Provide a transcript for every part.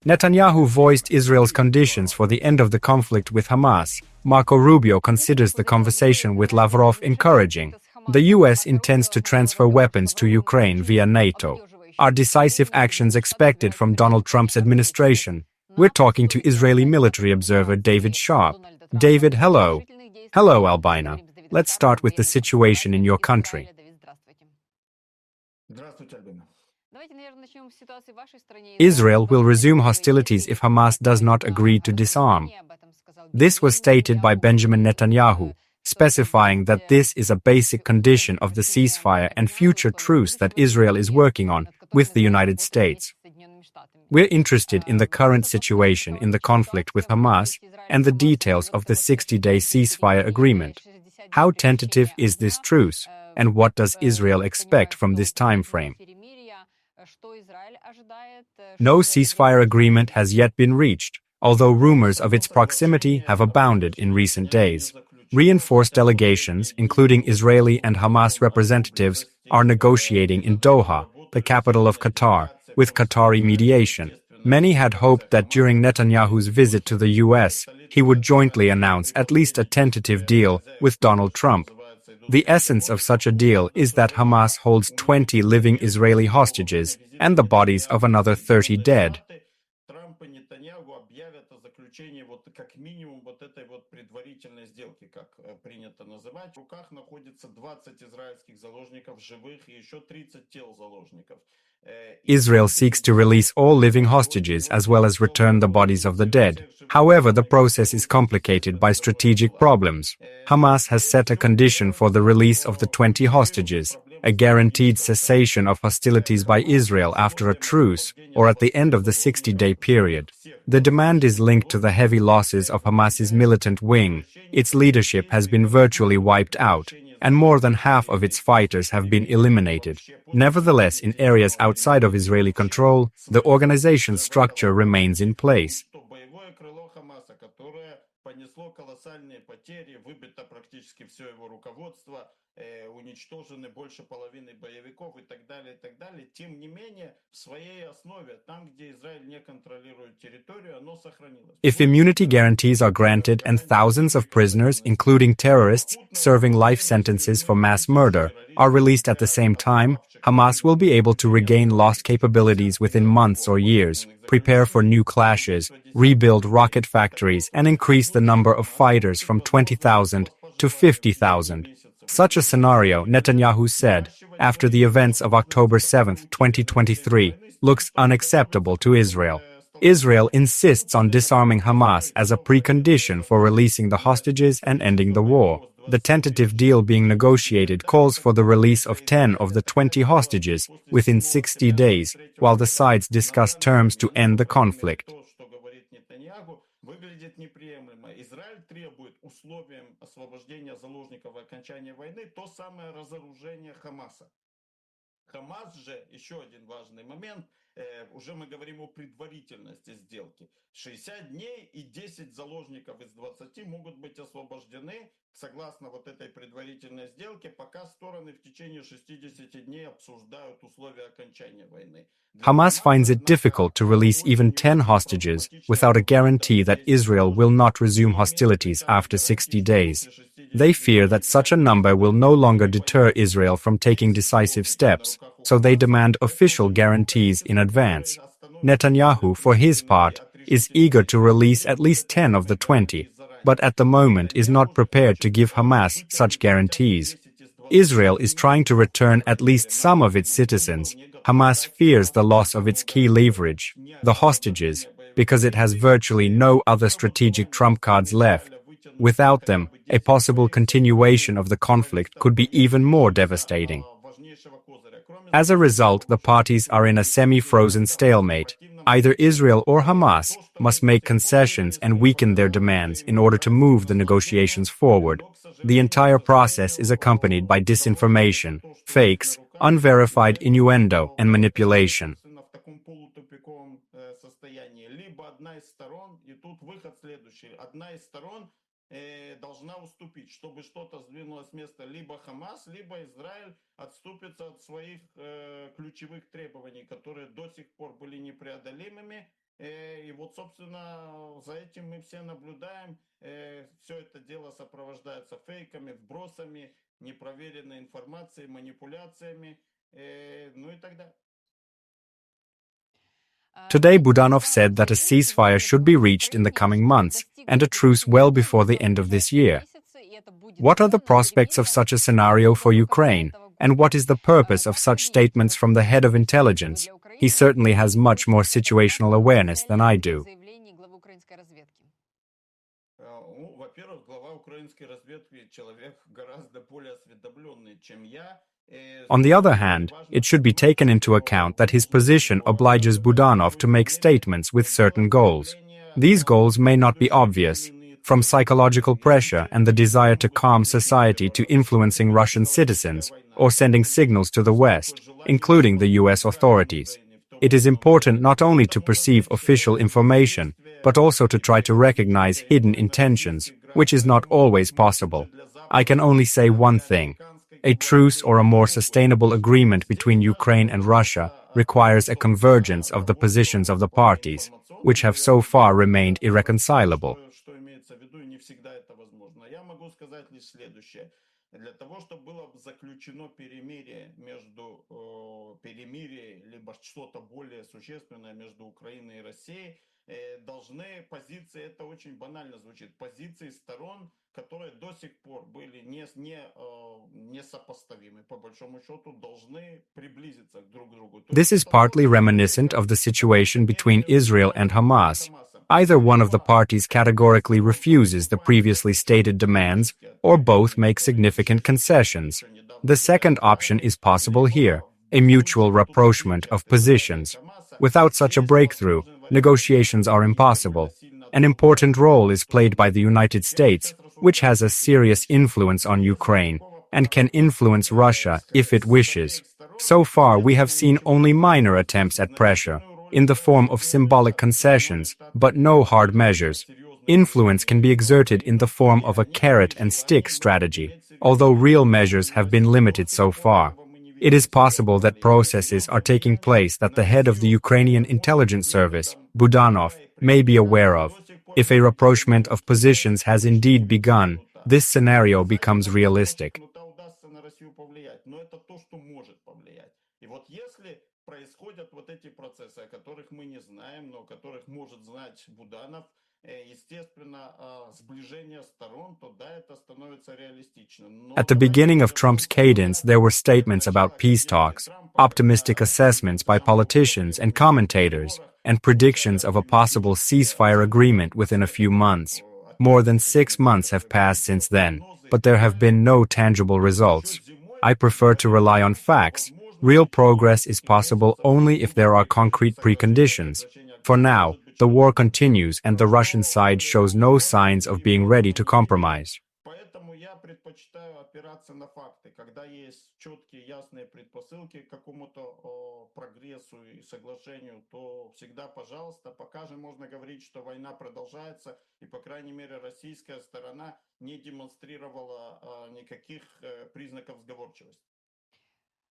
Netanyahu voiced Israel's conditions for the end of the conflict with Hamas. Marco Rubio considers the conversation with Lavrov encouraging. The US intends to transfer weapons to Ukraine via NATO. Are decisive actions expected from Donald Trump's administration? We're talking to Israeli military observer David Sharp. David, hello. Hello, Albina. Let's start with the situation in your country. Israel will resume hostilities if Hamas does not agree to disarm. This was stated by Benjamin Netanyahu, specifying that this is a basic condition of the ceasefire and future truce that Israel is working on with the United States. We're interested in the current situation in the conflict with Hamas and the details of the 60-day ceasefire agreement. How tentative is this truce, and what does Israel expect from this time frame? No ceasefire agreement has yet been reached, although rumors of its proximity have abounded in recent days. Reinforced delegations, including Israeli and Hamas representatives, are negotiating in Doha, the capital of Qatar, with Qatari mediation. Many had hoped that during Netanyahu's visit to the US, he would jointly announce at least a tentative deal with Donald Trump. The essence of such a deal is that Hamas holds 20 living Israeli hostages and the bodies of another 30 dead. Israel seeks to release all living hostages as well as return the bodies of the dead. However, the process is complicated by strategic problems. Hamas has set a condition for the release of the 20 hostages, a guaranteed cessation of hostilities by Israel after a truce or at the end of the 60-day period. The demand is linked to the heavy losses of Hamas's militant wing. Its leadership has been virtually wiped out, and more than half of its fighters have been eliminated. Nevertheless, in areas outside of Israeli control, the organization's structure remains in place. If immunity guarantees are granted and thousands of prisoners, including terrorists serving life sentences for mass murder, are released at the same time, Hamas will be able to regain lost capabilities within months or years, prepare for new clashes, rebuild rocket factories, and increase the number of fighters from 20,000 to 50,000. Such a scenario, Netanyahu said, after the events of October 7, 2023, looks unacceptable to Israel. Israel insists on disarming Hamas as a precondition for releasing the hostages and ending the war. The tentative deal being negotiated calls for the release of 10 of the 20 hostages within 60 days, while the sides discuss terms to end the conflict. Израиль требует условием освобождения заложников и окончания войны то самое разоружение Хамаса. Хамас же, еще один важный момент, уже мы говорим о предварительности сделки. 60 дней и 10 заложников из 20 могут быть освобождены согласно вот этой предварительной сделке, пока стороны в течение 60 дней обсуждают условия окончания войны. Hamas finds it difficult to release even 10 hostages without a guarantee that Israel will not resume hostilities after 60 days. They fear that such a number will no longer deter Israel from taking decisive steps, so they demand official guarantees in advance. Netanyahu, for his part, is eager to release at least 10 of the 20, but at the moment is not prepared to give Hamas such guarantees. Israel is trying to return at least some of its citizens. Hamas fears the loss of its key leverage, the hostages, because it has virtually no other strategic trump cards left. Without them, a possible continuation of the conflict could be even more devastating. As a result, the parties are in a semi-frozen stalemate. Either Israel or Hamas must make concessions and weaken their demands in order to move the negotiations forward. The entire process is accompanied by disinformation, fakes, unverified innuendo, and manipulation. Должна уступить, чтобы что-то сдвинулось с места либо Хамас, либо Израиль отступится от своих ключевых требований, которые до сих пор были непреодолимыми. И вот, собственно, за этим мы все наблюдаем. Все это дело сопровождается фейками, вбросами, непроверенной информацией, манипуляциями, ну и так далее. Today, Budanov said that a ceasefire should be reached in the coming months and a truce well before the end of this year. What are the prospects of such a scenario for Ukraine, and what is the purpose of such statements from the head of intelligence? He certainly has much more situational awareness than I do. Во-первых, глава украинской разведки человек гораздо более осведомленный, чем я. On the other hand, it should be taken into account that his position obliges Budanov to make statements with certain goals. These goals may not be obvious, from psychological pressure and the desire to calm society to influencing Russian citizens or sending signals to the West, including the US authorities. It is important not only to perceive official information, but also to try to recognize hidden intentions, which is not always possible. I can only say one thing. A truce or a more sustainable agreement between Ukraine and Russia requires a convergence of the positions of the parties, which have so far remained irreconcilable. Для того, чтобы было заключено перемирие либо что-то более существенное между Украиной и Россией, должны позиции, это очень банально звучит, позиции сторон, которые до сих пор были несопоставимы, по большому счету, должны приблизиться друг к другу. This is partly reminiscent of the situation between Israel and Hamas. Either one of the parties categorically refuses the previously stated demands, or both make significant concessions. The second option is possible here, a mutual rapprochement of positions. Without such a breakthrough, negotiations are impossible. An important role is played by the United States, which has a serious influence on Ukraine, and can influence Russia if it wishes. So far, we have seen only minor attempts at pressure, in the form of symbolic concessions, but no hard measures. Influence can be exerted in the form of a carrot-and-stick strategy, although real measures have been limited so far. It is possible that processes are taking place that the head of the Ukrainian intelligence service, Budanov, may be aware of. If a rapprochement of positions has indeed begun, this scenario becomes realistic. Происходят вот эти процессы, о которых мы не знаем, но о которых может знать Буданов, естественно, сближение сторон, то да, это становится реалистичным. At the beginning of Trump's cadence, there were statements about peace talks, optimistic assessments by politicians and commentators, and predictions of a possible ceasefire agreement within a few months. More than 6 months have passed since then, but there have been no tangible results. I prefer to rely on facts. Real progress is possible only if there are concrete preconditions. For now, the war continues and the Russian side shows no signs of being ready to compromise. Поэтому я предпочитаю опираться на факты, когда есть четкие, ясные предпосылки к какому-то прогрессу и соглашению, то всегда, пожалуйста, пока же можно говорить, что война продолжается, и, по крайней мере, российская сторона не демонстрировала никаких признаков сговорчивости.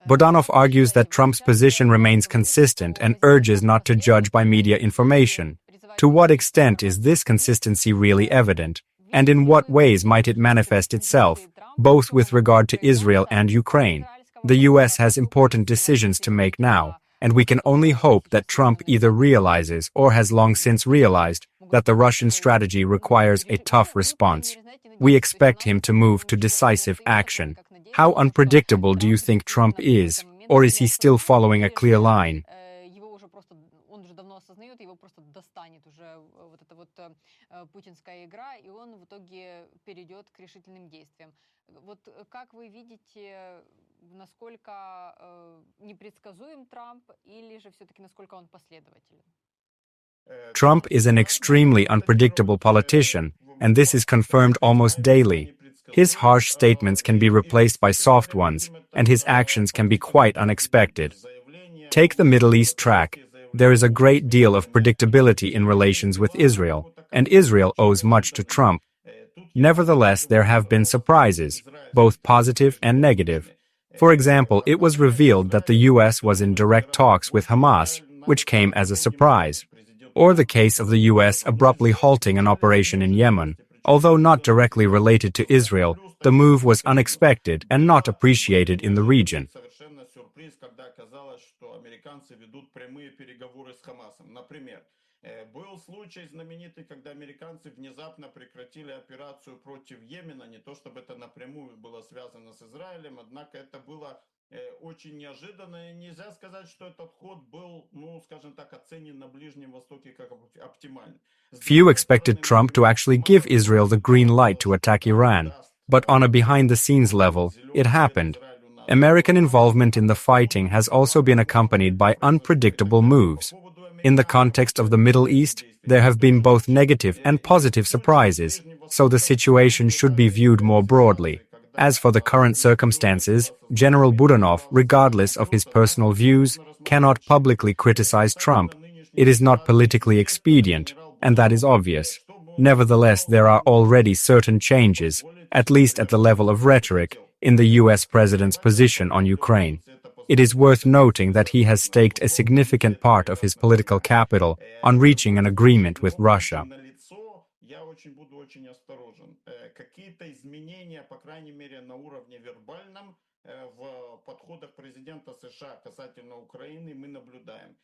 Budanov argues that Trump's position remains consistent and urges not to judge by media information. To what extent is this consistency really evident, and in what ways might it manifest itself, both with regard to Israel and Ukraine? The US has important decisions to make now, and we can only hope that Trump either realizes or has long since realized that the Russian strategy requires a tough response. We expect him to move to decisive action. How unpredictable do you think Trump is, or is he still following a clear line? Он уже давно осознает, его просто достанет уже вот эта вот путинская игра, и он в итоге перейдет к решительным действиям. Вот как вы видите, насколько непредсказуем Трамп, или же все-таки насколько он последователен? Trump is an extremely unpredictable politician, and this is confirmed almost daily. His harsh statements can be replaced by soft ones, and his actions can be quite unexpected. Take the Middle East track. There is a great deal of predictability in relations with Israel, and Israel owes much to Trump. Nevertheless, there have been surprises, both positive and negative. For example, it was revealed that the US was in direct talks with Hamas, which came as a surprise. or the case of the US abruptly halting an operation in Yemen. Although not directly related to Israel, the move was unexpected and not appreciated in the region. Совершенно сюрприз, когда оказалось, что американцы ведут прямые переговоры с Хамасом. Например, был случай знаменитый, когда американцы внезапно прекратили операцию против Йемена, не то чтобы это напрямую было связано с Израилем, однако это было очень неожиданно, и нельзя сказать, что этот ход был, скажем так, оценен на Ближнем Востоке как оптимальный. Few expected Trump to actually give Israel the green light to attack Iran, but on a behind-the-scenes level, it happened. American involvement in the fighting has also been accompanied by unpredictable moves. In the context of the Middle East, there have been both negative and positive surprises, so the situation should be viewed more broadly. As for the current circumstances, General Budanov, regardless of his personal views, cannot publicly criticize Trump. It is not politically expedient, and that is obvious. Nevertheless, there are already certain changes, at least at the level of rhetoric, in the US president's position on Ukraine. It is worth noting that he has staked a significant part of his political capital on reaching an agreement with Russia. Я буду очень осторожен. Какие-то изменения, по крайней мере, на уровне вербальном в подходах президента США касательно Украины мы наблюдаем.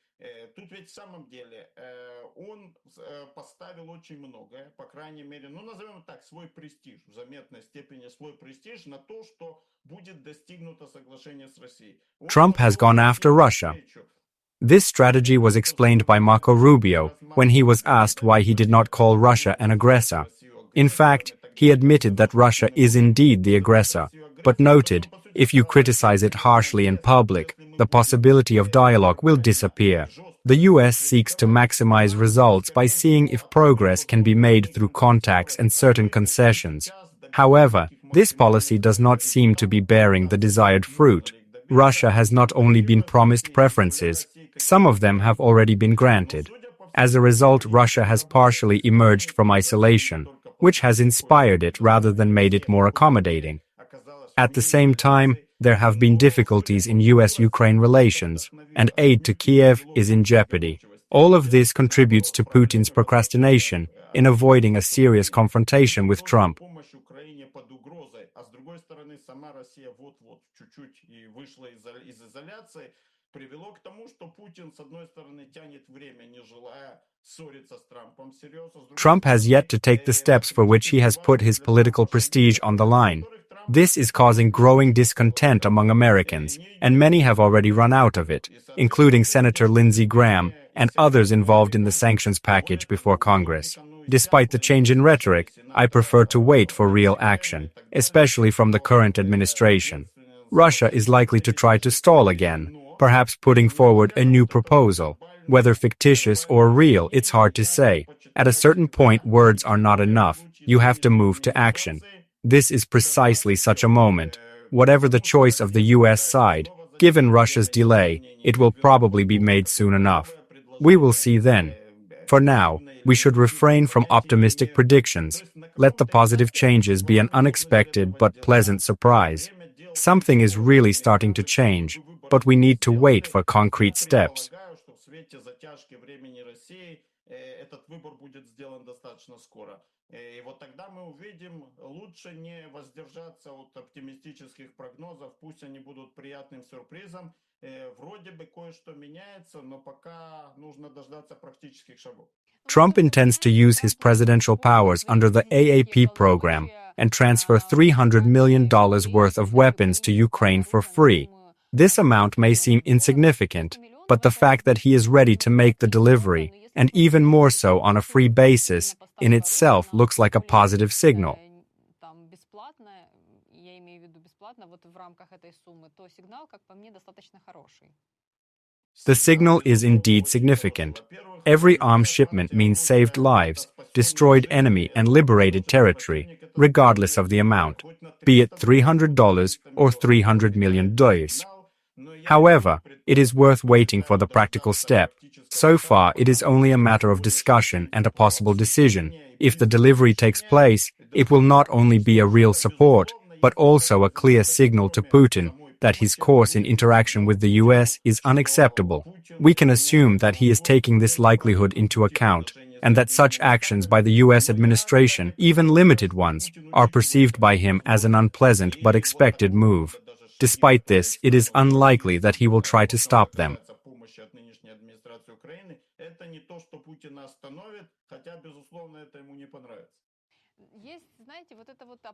Тут ведь в самом деле он поставил очень многое, по крайней мере, назовем так, свой престиж, в заметной степени свой престиж на то, что будет достигнуто соглашение с Россией. Trump has gone after Russia. This strategy was explained by Marco Rubio when he was asked why he did not call Russia an aggressor. In fact, he admitted that Russia is indeed the aggressor, but noted, if you criticize it harshly in public, the possibility of dialogue will disappear. The US seeks to maximize results by seeing if progress can be made through contacts and certain concessions. However, this policy does not seem to be bearing the desired fruit. Russia has not only been promised preferences, some of them have already been granted. As a result, Russia has partially emerged from isolation, which has inspired it rather than made it more accommodating. At the same time, there have been difficulties in US-Ukraine relations, and aid to Kiev is in jeopardy. All of this contributes to Putin's procrastination in avoiding a serious confrontation with Trump. Привело к тому, что Путин, с одной стороны, тянет время, не желая ссориться с Трампом серьезно. Trump has yet to take the steps for which he has put his political prestige on the line. This is causing growing discontent among Americans, and many have already run out of it, including Senator Lindsey Graham and others involved in the sanctions package before Congress. Despite the change in rhetoric, I prefer to wait for real action, especially from the current administration. Russia is likely to try to stall again, perhaps putting forward a new proposal. Whether fictitious or real, it's hard to say. At a certain point, words are not enough. You have to move to action. This is precisely such a moment. Whatever the choice of the US side, given Russia's delay, it will probably be made soon enough. We will see then. For now, we should refrain from optimistic predictions. Let the positive changes be an unexpected but pleasant surprise. Something is really starting to change, but we need to wait for concrete steps. Этот выбор будет сделан достаточно скоро. И вот тогда мы увидим, лучше не воздержаться от оптимистических прогнозов, пусть они будут приятным сюрпризом. Вроде бы кое-что меняется, но пока нужно дождаться практических шагов. Trump intends to use his presidential powers under the AAP program and transfer $300 million worth of weapons to Ukraine for free. This amount may seem insignificant, but the fact that he is ready to make the delivery, and even more so on a free basis, in itself looks like a positive signal. The signal is indeed significant. Every arms shipment means saved lives, destroyed enemy and liberated territory, regardless of the amount, be it $300 or $300 million. However, it is worth waiting for the practical step. So far, it is only a matter of discussion and a possible decision. If the delivery takes place, it will not only be a real support, but also a clear signal to Putin that his course in interaction with the US is unacceptable. We can assume that he is taking this likelihood into account, and that such actions by the US administration, even limited ones, are perceived by him as an unpleasant but expected move. Despite this, it is unlikely that he will try to stop them.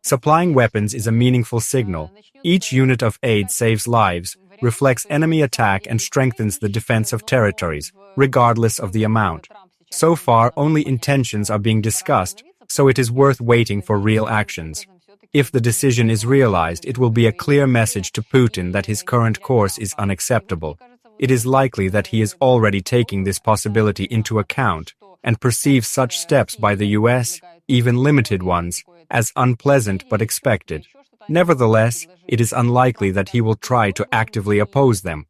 Supplying weapons is a meaningful signal. Each unit of aid saves lives, reflects enemy attack, and strengthens the defense of territories, regardless of the amount. So far, only intentions are being discussed, so it is worth waiting for real actions. If the decision is realized, it will be a clear message to Putin that his current course is unacceptable. It is likely that he is already taking this possibility into account and perceives such steps by the US, even limited ones, as unpleasant but expected. Nevertheless, it is unlikely that he will try to actively oppose them.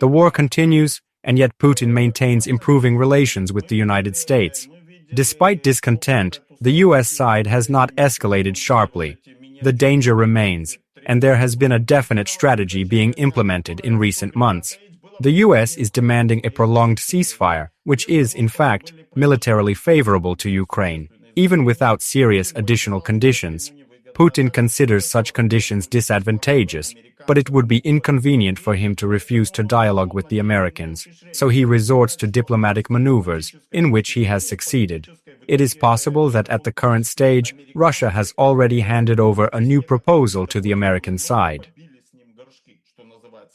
The war continues, and yet Putin maintains improving relations with the United States. Despite discontent, the US side has not escalated sharply. The danger remains, and there has been a definite strategy being implemented in recent months. The US is demanding a prolonged ceasefire, which is, in fact, militarily favorable to Ukraine, even without serious additional conditions. Putin considers such conditions disadvantageous, but it would be inconvenient for him to refuse to dialogue with the Americans, so he resorts to diplomatic maneuvers, in which he has succeeded. It is possible that at the current stage, Russia has already handed over a new proposal to the American side.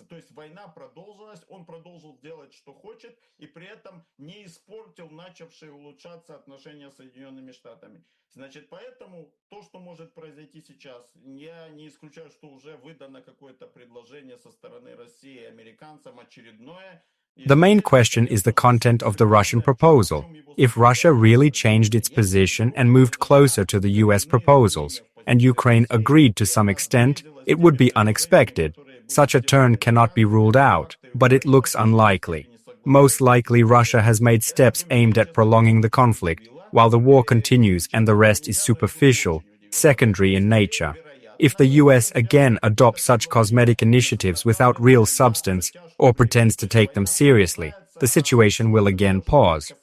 То есть война продолжилась, он продолжил делать, что хочет, и при этом не испортил начавшие улучшаться отношения с Соединенными Штатами. Значит, поэтому то, что может произойти сейчас, я не исключаю, что уже выдано какое-то предложение со стороны России американцам очередное. The main question is the content of the Russian proposal. If Russia really changed its position and moved closer to the US proposals, and Ukraine agreed to some extent, it would be unexpected. Such a turn cannot be ruled out, but it looks unlikely. Most likely, Russia has made steps aimed at prolonging the conflict, while the war continues and the rest is superficial, secondary in nature. If the US again adopts such cosmetic initiatives without real substance or pretends to take them seriously, the situation will again pause.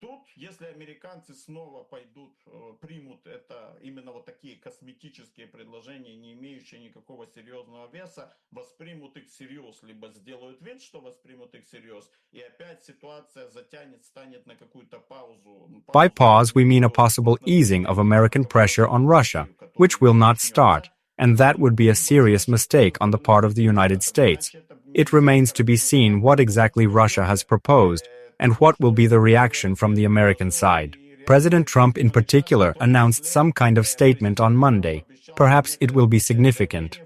Тут, если американцы снова пойдут, примут это, именно вот такие косметические предложения, не имеющие никакого серьезного веса, воспримут их всерьез, либо сделают вид, что воспримут их всерьез, и опять ситуация затянет, станет на какую-то паузу. By pause, we mean a possible easing of American pressure on Russia, which will not start, and that would be a serious mistake on the part of the United States. It remains to be seen what exactly Russia has proposed, and what will be the reaction from the American side. President Trump in particular announced some kind of statement on Monday. Perhaps it will be significant.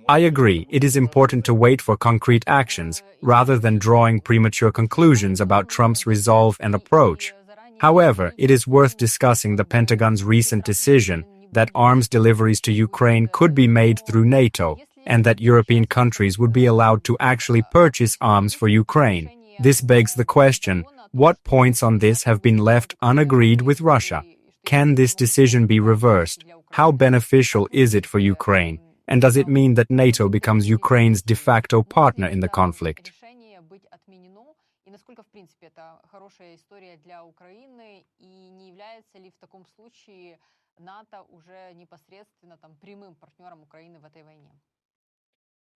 I agree, it is important to wait for concrete actions, rather than drawing premature conclusions about Trump's resolve and approach. However, it is worth discussing the Pentagon's recent decision that arms deliveries to Ukraine could be made through NATO, and that European countries would be allowed to actually purchase arms for Ukraine. This begs the question, what points on this have been left unagreed with Russia? Can this decision be reversed? How beneficial is it for Ukraine? And does it mean that NATO becomes Ukraine's de facto partner in the conflict?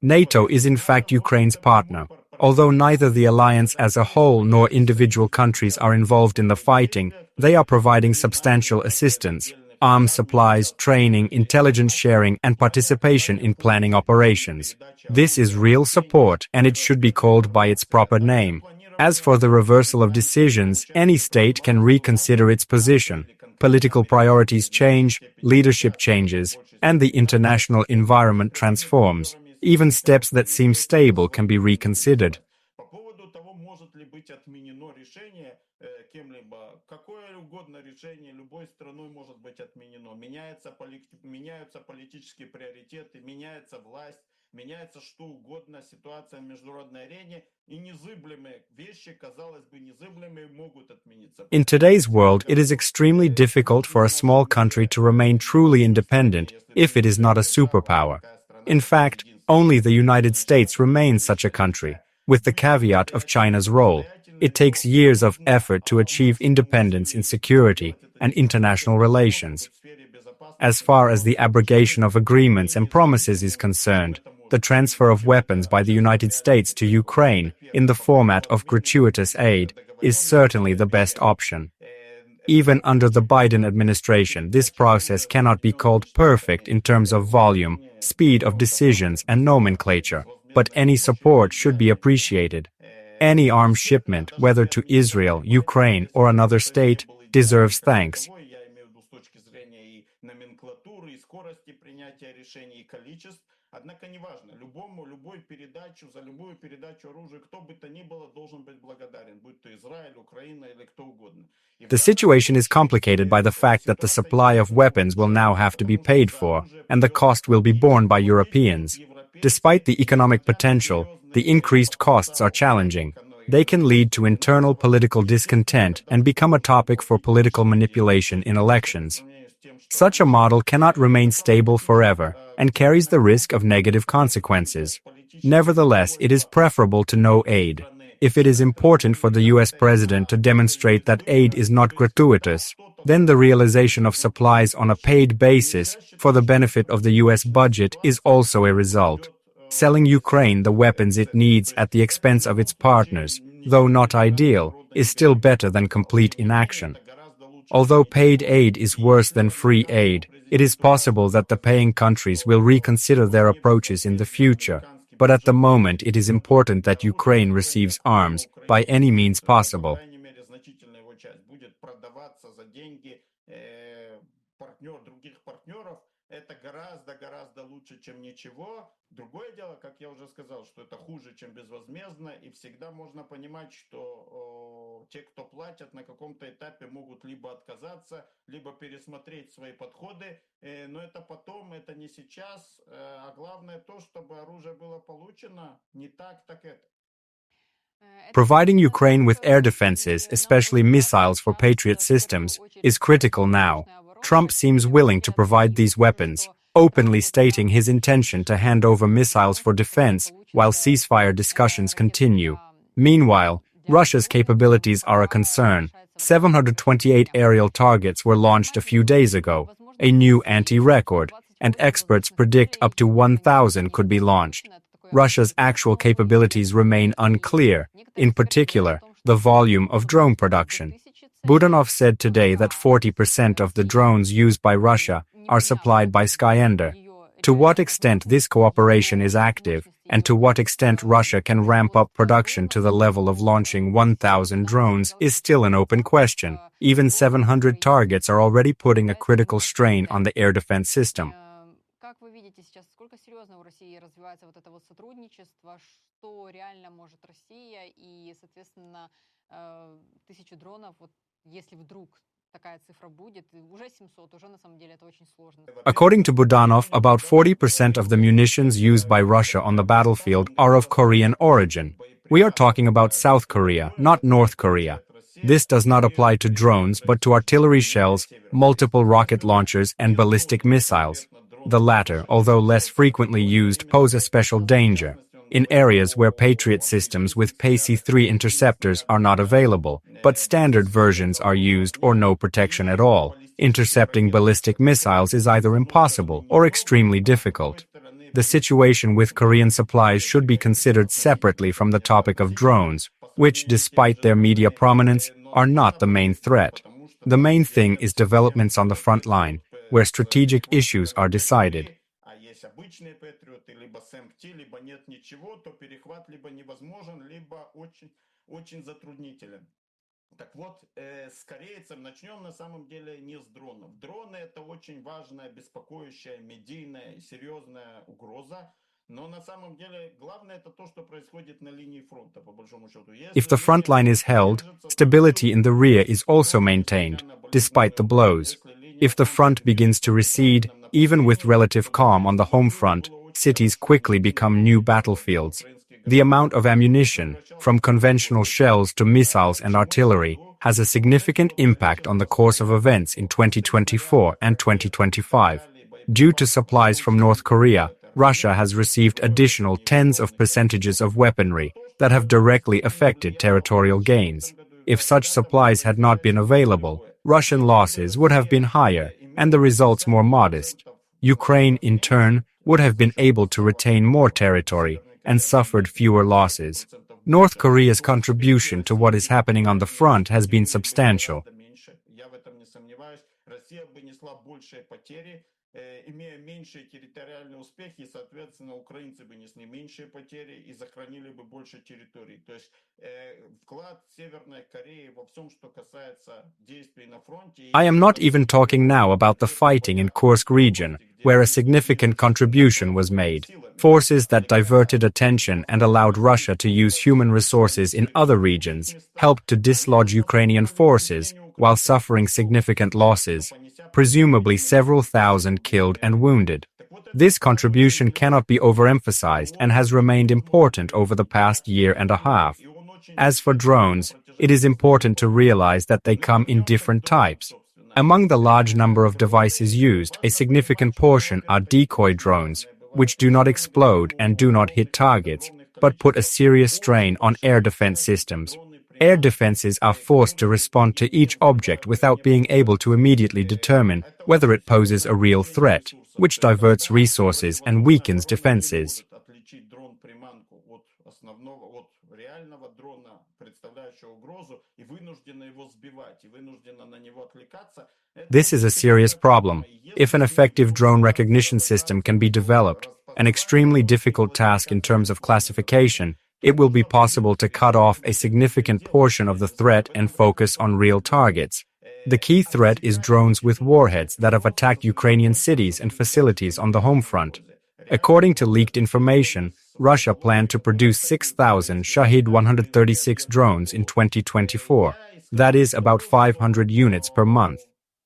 NATO is in fact Ukraine's partner. Although neither the alliance as a whole nor individual countries are involved in the fighting, they are providing substantial assistance, arms supplies, training, intelligence sharing, and participation in planning operations. This is real support, and it should be called by its proper name. As for the reversal of decisions, any state can reconsider its position. Political priorities change, leadership changes, and the international environment transforms. Even steps that seem stable can be reconsidered. Какое угодно решение любой страной может быть отменено. Меняются политические приоритеты, меняется власть, меняется что угодно, ситуация в международной арене, и незыблемые вещи, казалось бы, незыблемые, могут отмениться. In today's world, it is extremely difficult for a small country to remain truly independent if it is not a superpower. In fact, only the United States remains such a country, with the caveat of China's role. It takes years of effort to achieve independence in security and international relations. As far as the abrogation of agreements and promises is concerned, the transfer of weapons by the United States to Ukraine in the format of gratuitous aid is certainly the best option. Even under the Biden administration, this process cannot be called perfect in terms of volume, speed of decisions, and nomenclature, but any support should be appreciated. Any arms shipment, whether to Israel, Ukraine, or another state, deserves thanks. Однако неважно, любую передачу, за любую передачу оружия, кто бы то ни было, должен быть благодарен, будь то Израиль, Украина или кто угодно. The situation is complicated by the fact that the supply of weapons will now have to be paid for, and the cost will be borne by Europeans. Despite the economic potential, the increased costs are challenging. They can lead to internal political discontent and become a topic for political manipulation in elections. Such a model cannot remain stable forever and carries the risk of negative consequences. Nevertheless, it is preferable to no aid. If it is important for the US president to demonstrate that aid is not gratuitous, then the realization of supplies on a paid basis for the benefit of the US budget is also a result. Selling Ukraine the weapons it needs at the expense of its partners, though not ideal, is still better than complete inaction. Although paid aid is worse than free aid, it is possible that the paying countries will reconsider their approaches in the future, but at the moment it is important that Ukraine receives arms by any means possible. Это гораздо лучше, чем ничего. Другое дело, как я уже сказал, что это хуже, чем безвозмездно, и всегда можно понимать, что те, кто платят, на каком-то этапе могут либо отказаться, либо пересмотреть свои подходы, но это потом, это не сейчас, а главное то, чтобы оружие было получено, не так это. Providing Ukraine with air defenses, especially missiles for Patriot systems, is critical now. Trump seems willing to provide these weapons, openly stating his intention to hand over missiles for defense while ceasefire discussions continue. Meanwhile, Russia's capabilities are a concern. 728 aerial targets were launched a few days ago, a new anti-record, and experts predict up to 1,000 could be launched. Russia's actual capabilities remain unclear, in particular, the volume of drone production. Budanov said today that 40% of the drones used by Russia are supplied by Skyender. To what extent this cooperation is active, and to what extent Russia can ramp up production to the level of launching 1,000 drones is still an open question. Even 700 targets are already putting a critical strain on the air defense system. Как вы видите сейчас, сколько серьезно у России развивается вот это вот сотрудничество, что реально может Россия и, соответственно, 1000 дронов, вот если вдруг такая цифра будет, уже 700, уже на самом деле это очень сложно. According to Budanov, about 40% of the munitions used by Russia on the battlefield are of Korean origin. We are talking about South Korea, not North Korea. This does not apply to drones, but to artillery shells, multiple rocket launchers, and ballistic missiles. The latter, although less frequently used, pose a special danger. In areas where Patriot systems with PAC-3 interceptors are not available, but standard versions are used or no protection at all, intercepting ballistic missiles is either impossible or extremely difficult. The situation with Korean supplies should be considered separately from the topic of drones, which, despite their media prominence, are not the main threat. The main thing is developments on the front line, where strategic issues are decided. Обычные патриоты, либо СМПТ, либо нет ничего, то перехват либо невозможен, либо очень затруднителен. Так вот, с корейцем начнем на самом деле не с дронов. Дроны — это очень важная, беспокоящая, медийная и серьезная угроза. Но на самом деле главное это то, что происходит на линии фронта, по большому счету. If the front line is held, stability in the rear is also maintained, despite the blows. If the front begins to recede, even with relative calm on the home front, cities quickly become new battlefields. The amount of ammunition, from conventional shells to missiles and artillery, has a significant impact on the course of events in 2024 and 2025. Due to supplies from North Korea, Russia has received additional tens of percentages of weaponry that have directly affected territorial gains. If such supplies had not been available, Russian losses would have been higher and the results more modest. Ukraine, in turn, would have been able to retain more territory and suffered fewer losses. North Korea's contribution to what is happening on the front has been substantial. Имея меньшие территориальные успехи, соответственно, украинцы бы несли меньшие потери и сохранили бы больше территорий. То есть вклад Северной Кореи во всем, что касается действий на фронте... I am not even talking now about the fighting in Kursk region, where a significant contribution was made. Forces that diverted attention and allowed Russia to use human resources in other regions helped to dislodge Ukrainian forces while suffering significant losses, presumably several thousand killed and wounded. This contribution cannot be overemphasized and has remained important over the past year and a half. As for drones, it is important to realize that they come in different types. Among the large number of devices used, a significant portion are decoy drones, which do not explode and do not hit targets, but put a serious strain on air defense systems. Air defenses are forced to respond to each object without being able to immediately determine whether it poses a real threat, which diverts resources and weakens defenses. This is a serious problem. If an effective drone recognition system can be developed, an extremely difficult task in terms of classification, it will be possible to cut off a significant portion of the threat and focus on real targets. The key threat is drones with warheads that have attacked Ukrainian cities and facilities on the home front. According to leaked information, Russia planned to produce 6,000 Shahed 136 drones in 2024. That is about 500 units per month.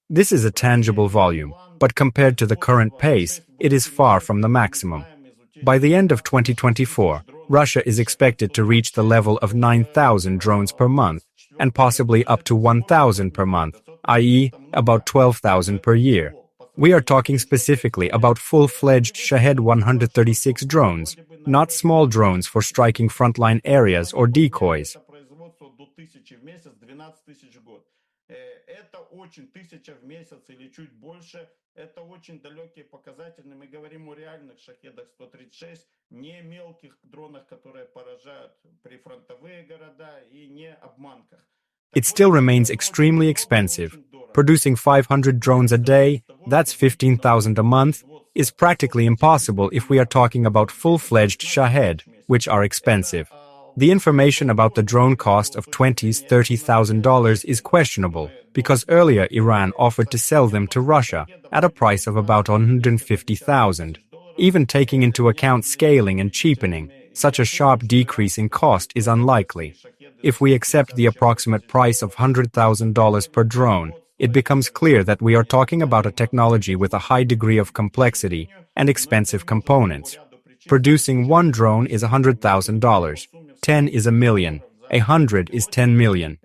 This is a tangible volume, but compared to the current pace, it is far from the maximum. By the end of 2024, Russia is expected to reach the level of 9,000 drones per month, and possibly up to 1,000 per month, i.e., about 12,000 per year. We are talking specifically about full-fledged Shahed 136 drones, not small drones for striking frontline areas or decoys. Это очень 1000 в месяц или чуть больше. Это очень далекие показатели. Мы говорим о реальных шахедах 136, не мелких дронах, которые поражают прифронтовые города и не обманках. It still remains extremely expensive. Producing 500 drones a day, that's 15,000 a month, is practically impossible if we are talking about full-fledged Shahed, which are expensive. The information about the drone cost of $20,000 to $30,000 is questionable, because earlier Iran offered to sell them to Russia at a price of about $150,000. Even taking into account scaling and cheapening, such a sharp decrease in cost is unlikely. If we accept the approximate price of $100,000 per drone, it becomes clear that we are talking about a technology with a high degree of complexity and expensive components. Producing one drone is $100,000. 10 is $1 million. 100 is 10 million.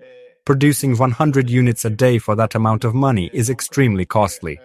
Producing 100 units a day for that amount of money is extremely costly.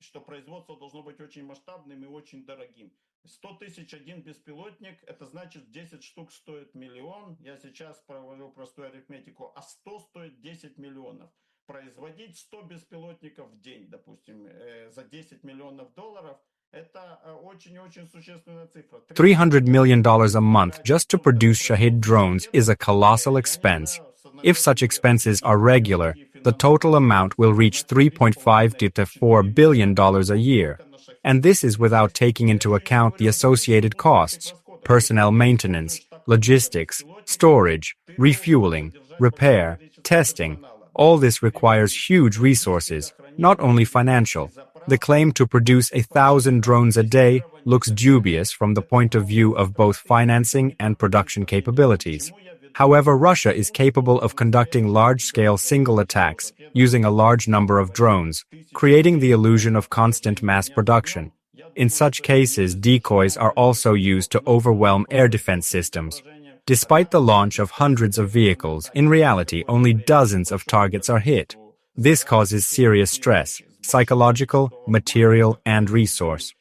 Что производство должно быть очень масштабным и очень дорогим. 100 тысяч один беспилотник, это значит 10 штук стоит миллион. Я сейчас провожу простую арифметику, а 100 стоит 10 миллионов. Производить 100 беспилотников в день, допустим, за 10 миллионов долларов, это очень-очень существенная цифра. $300 million a month just to produce Shahed drones is a colossal expense. If such expenses are regular, the total amount will reach $3.5 to $4 billion a year. And this is without taking into account the associated costs, personnel maintenance, logistics, storage, refueling, repair, testing. All this requires huge resources, not only financial. The claim to produce 1,000 drones a day looks dubious from the point of view of both financing and production capabilities. However, Russia is capable of conducting large-scale single attacks using a large number of drones, creating the illusion of constant mass production. In such cases, decoys are also used to overwhelm air defense systems. Despite the launch of hundreds of vehicles, in reality only dozens of targets are hit. This causes serious stress, psychological, material, and resource.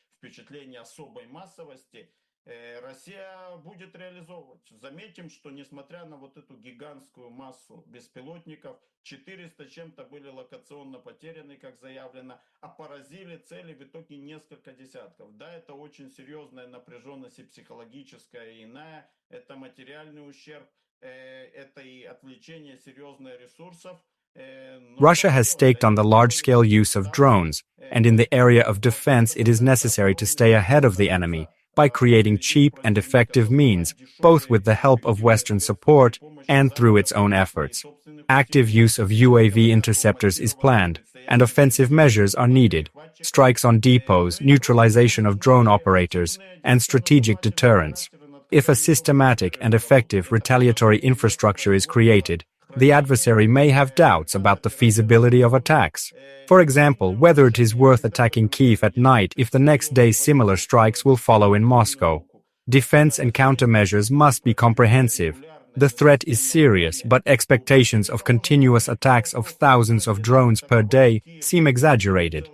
Россия будет реализовывать. Заметим, что несмотря на вот эту гигантскую массу беспилотников, 400 с чем-то были локационно потеряны, как заявлено, а поразили цели в итоге несколько десятков. Да, это очень серьезная напряженность и психологическая, и иная, это материальный ущерб, это и отвлечение серьезных ресурсов. Russia has staked on the large-scale use of drones, and in the area of defense it is necessary to stay ahead of the enemy by creating cheap and effective means, both with the help of Western support and through its own efforts. Active use of UAV interceptors is planned, and offensive measures are needed. Strikes on depots, neutralization of drone operators, and strategic deterrence. If a systematic and effective retaliatory infrastructure is created, the adversary may have doubts about the feasibility of attacks. For example, whether it is worth attacking Kyiv at night if the next day similar strikes will follow in Moscow. Defense and countermeasures must be comprehensive. The threat is serious, but expectations of continuous attacks of thousands of drones per day seem exaggerated.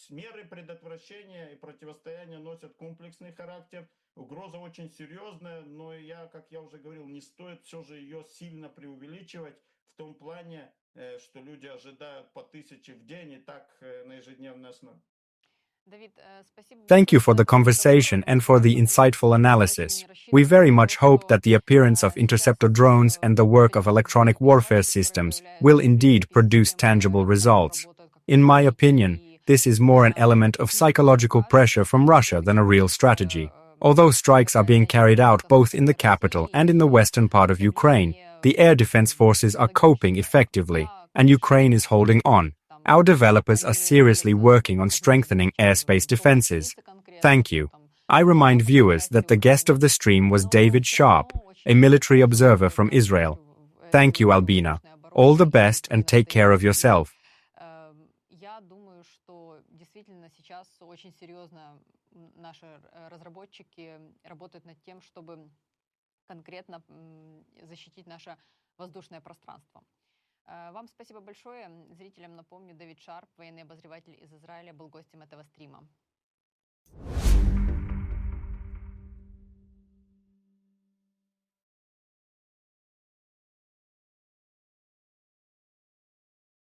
Меры предотвращения и противостояния носят комплексный характер. Угроза очень серьезная, но как я уже говорил, не стоит все же ее сильно преувеличивать в том плане, что люди ожидают по 1000 в день и так на ежедневной основе. Thank you for the conversation and for the insightful analysis. We very much hope that the appearance of interceptor drones and the work of electronic warfare systems will indeed produce tangible results. In my opinion, this is more an element of psychological pressure from Russia than a real strategy. Although strikes are being carried out both in the capital and in the western part of Ukraine, the air defense forces are coping effectively, and Ukraine is holding on. Our developers are seriously working on strengthening airspace defenses. Thank you. I remind viewers that the guest of the stream was David Sharp, a military observer from Israel. Thank you, Albina. All the best and take care of yourself. Я думаю, что действительно сейчас очень серьезно наши разработчики работают над тем, чтобы конкретно защитить наше воздушное пространство. Вам спасибо большое. Зрителям напомню, Дэвид Шарп, военный обозреватель из Израиля, был гостем этого стрима.